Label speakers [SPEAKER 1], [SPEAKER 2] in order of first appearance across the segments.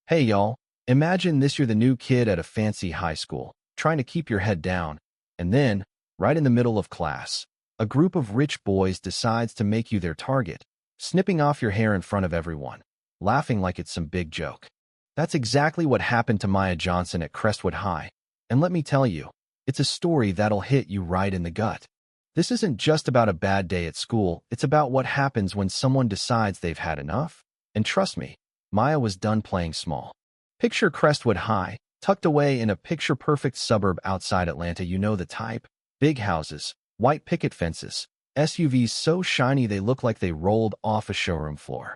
[SPEAKER 1] Hey y'all, imagine this: you're the new kid at a fancy high school, trying to keep your head down, and then, right in the middle of class, a group of rich boys decides to make you their target, snipping off your hair in front of everyone, laughing like it's some big joke. That's exactly what happened to Maya Johnson at Crestwood High, and let me tell you, it's a story that'll hit you right in the gut. This isn't just about a bad day at school, it's about what happens when someone decides they've had enough. And trust me, Maya was done playing small. Picture Crestwood High, tucked away in a picture-perfect suburb outside Atlanta. You know the type: big houses, white picket fences, SUVs so shiny they look like they rolled off a showroom floor.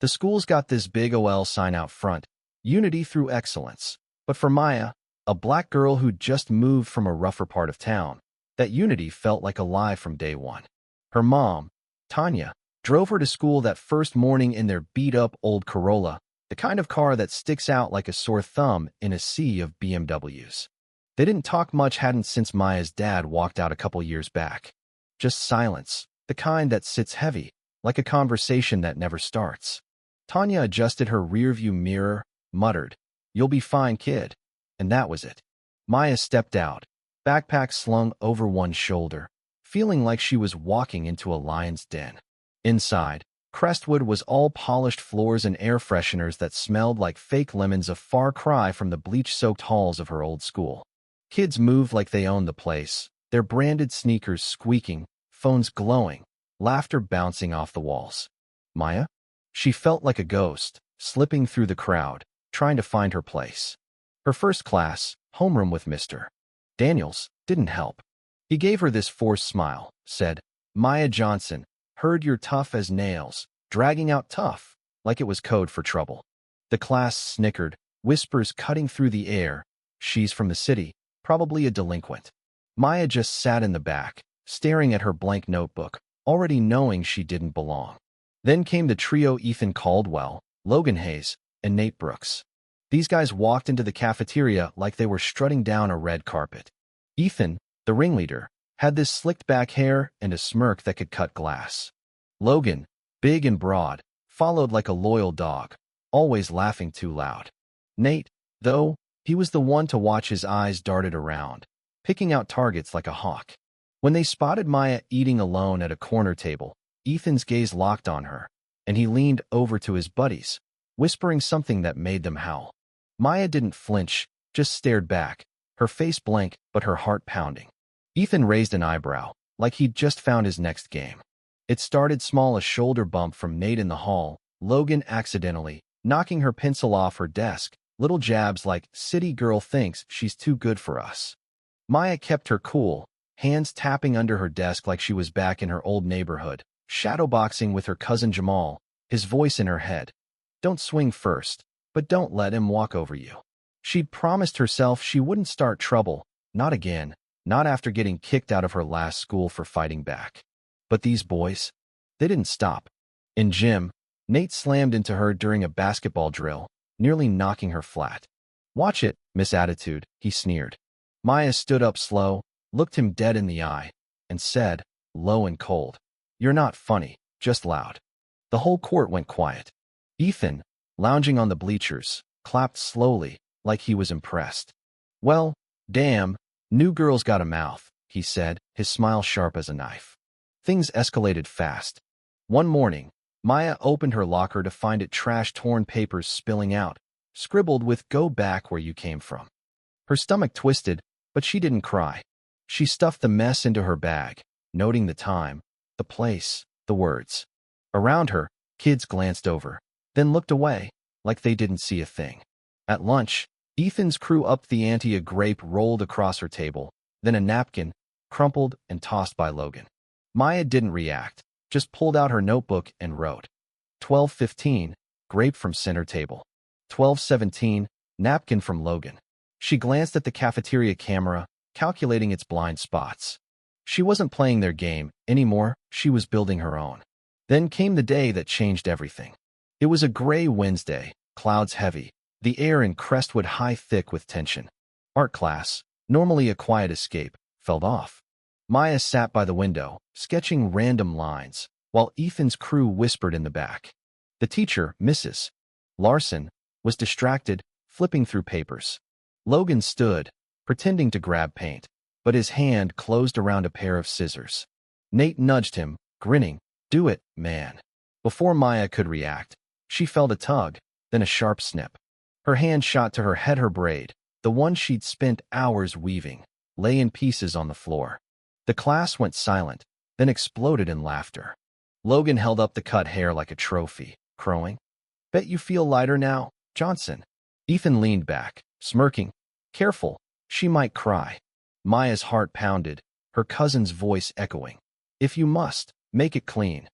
[SPEAKER 1] The school's got this big OL sign out front: Unity through Excellence. But for Maya, a black girl who'd just moved from a rougher part of town, that Unity felt like a lie from day one. Her mom, Tanya, drove her to school that first morning in their beat-up old Corolla, the kind of car that sticks out like a sore thumb in a sea of BMWs. They didn't talk much, hadn't since Maya's dad walked out a couple years back. Just silence, the kind that sits heavy, like a conversation that never starts. Tanya adjusted her rearview mirror, muttered, "You'll be fine, kid." And that was it. Maya stepped out, backpack slung over one shoulder, feeling like she was walking into a lion's den. Inside, Crestwood was all polished floors and air fresheners that smelled like fake lemons, a far cry from the bleach-soaked halls of her old school. Kids moved like they owned the place, their branded sneakers squeaking, phones glowing, laughter bouncing off the walls. Maya? She felt like a ghost, slipping through the crowd, trying to find her place. Her first class, homeroom with Mr. Daniels, didn't help. He gave her this forced smile, said, "Maya Johnson, heard you're tough as nails," dragging out tough, like it was code for trouble. The class snickered, whispers cutting through the air. She's from the city, probably a delinquent. Maya just sat in the back, staring at her blank notebook, already knowing she didn't belong. Then came the trio: Ethan Caldwell, Logan Hayes, and Nate Brooks. These guys walked into the cafeteria like they were strutting down a red carpet. Ethan, the ringleader, had this slicked back hair and a smirk that could cut glass. Logan, big and broad, followed like a loyal dog, always laughing too loud. Nate, though, he was the one to watch. His eyes darted around, picking out targets like a hawk. When they spotted Maya eating alone at a corner table, Ethan's gaze locked on her, and he leaned over to his buddies, whispering something that made them howl. Maya didn't flinch, just stared back, her face blank but her heart pounding. Ethan raised an eyebrow, like he'd just found his next game. It started small: a shoulder bump from Nate in the hall, Logan accidentally knocking her pencil off her desk, little jabs like, "City girl thinks she's too good for us." Maya kept her cool, hands tapping under her desk like she was back in her old neighborhood, shadowboxing with her cousin Jamal, his voice in her head. "Don't swing first, but don't let him walk over you." She'd promised herself she wouldn't start trouble, not again, not after getting kicked out of her last school for fighting back. But these boys, they didn't stop. In gym, Nate slammed into her during a basketball drill, nearly knocking her flat. "Watch it, Miss Attitude," he sneered. Maya stood up slow, looked him dead in the eye, and said, low and cold, "You're not funny, just loud." The whole court went quiet. Ethan, lounging on the bleachers, clapped slowly, like he was impressed. "Well, damn, new girl's got a mouth," he said, his smile sharp as a knife. Things escalated fast. One morning, Maya opened her locker to find it trashed, torn papers spilling out, scribbled with "Go back where you came from." Her stomach twisted, but she didn't cry. She stuffed the mess into her bag, noting the time, the place, the words. Around her, kids glanced over, then looked away, like they didn't see a thing. At lunch, Ethan's crew upped the ante: a grape rolled across her table, then a napkin, crumpled and tossed by Logan. Maya didn't react, just pulled out her notebook and wrote. 12:15, grape from center table. 12:17, napkin from Logan. She glanced at the cafeteria camera, calculating its blind spots. She wasn't playing their game anymore, she was building her own. Then came the day that changed everything. It was a gray Wednesday, clouds heavy, the air in Crestwood High thick with tension. Art class, normally a quiet escape, fell off. Maya sat by the window, sketching random lines, while Ethan's crew whispered in the back. The teacher, Mrs. Larson, was distracted, flipping through papers. Logan stood, pretending to grab paint, but his hand closed around a pair of scissors. Nate nudged him, grinning. "Do it, man." Before Maya could react, she felt a tug, then a sharp snip. Her hand shot to her head. Her braid, the one she'd spent hours weaving, lay in pieces on the floor. The class went silent, then exploded in laughter. Logan held up the cut hair like a trophy, crowing. "Bet you feel lighter now, Johnson." Ethan leaned back, smirking. "Careful, she might cry." Maya's heart pounded, her cousin's voice echoing. "If you must, make it clean."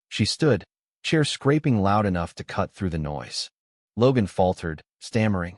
[SPEAKER 1] She stood, chair scraping loud enough to cut through the noise. Logan faltered, stammering.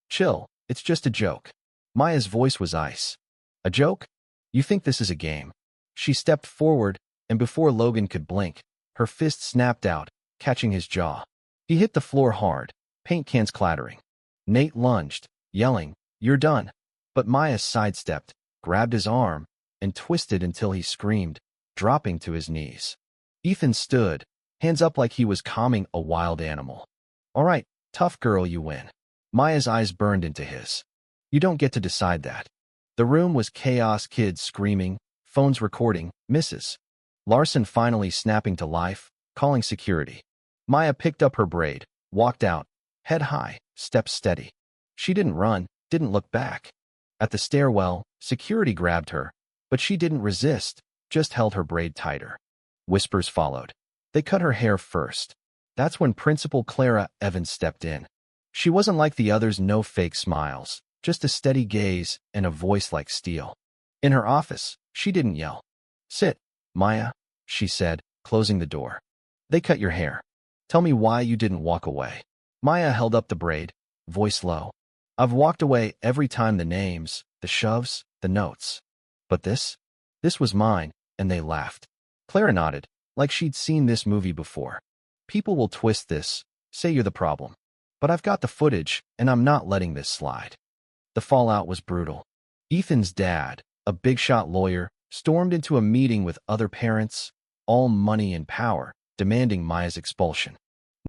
[SPEAKER 1] "Chill, it's just a joke." Maya's voice was ice. "A joke? You think this is a game?" She stepped forward, and before Logan could blink, her fist snapped out, catching his jaw. He hit the floor hard, paint cans clattering. Nate lunged, yelling, "You're done." But Maya sidestepped, grabbed his arm, and twisted until he screamed, dropping to his knees. Ethan stood, hands up like he was calming a wild animal. "All right, tough girl, you win." Maya's eyes burned into his. "You don't get to decide that." The room was chaos, kids screaming, phones recording, Mrs. Larson finally snapping to life, calling security. Maya picked up her braid, walked out, head high, steps steady. She didn't run, didn't look back. At the stairwell, security grabbed her, but she didn't resist, just held her braid tighter. Whispers followed. They cut her hair first. That's when Principal Clara Evans stepped in. She wasn't like the others, no fake smiles, just a steady gaze and a voice like steel. In her office, she didn't yell. "Sit, Maya," she said, closing the door. "They cut your hair. Tell me why you didn't walk away." Maya held up the braid, voice low. "I've walked away every time, the names, the shoves, the notes. But this was mine," and they laughed. Clara nodded, like she'd seen this movie before. "People will twist this, say you're the problem. But I've got the footage, and I'm not letting this slide." The fallout was brutal. Ethan's dad, a big-shot lawyer, stormed into a meeting with other parents, all money and power, demanding Maya's expulsion.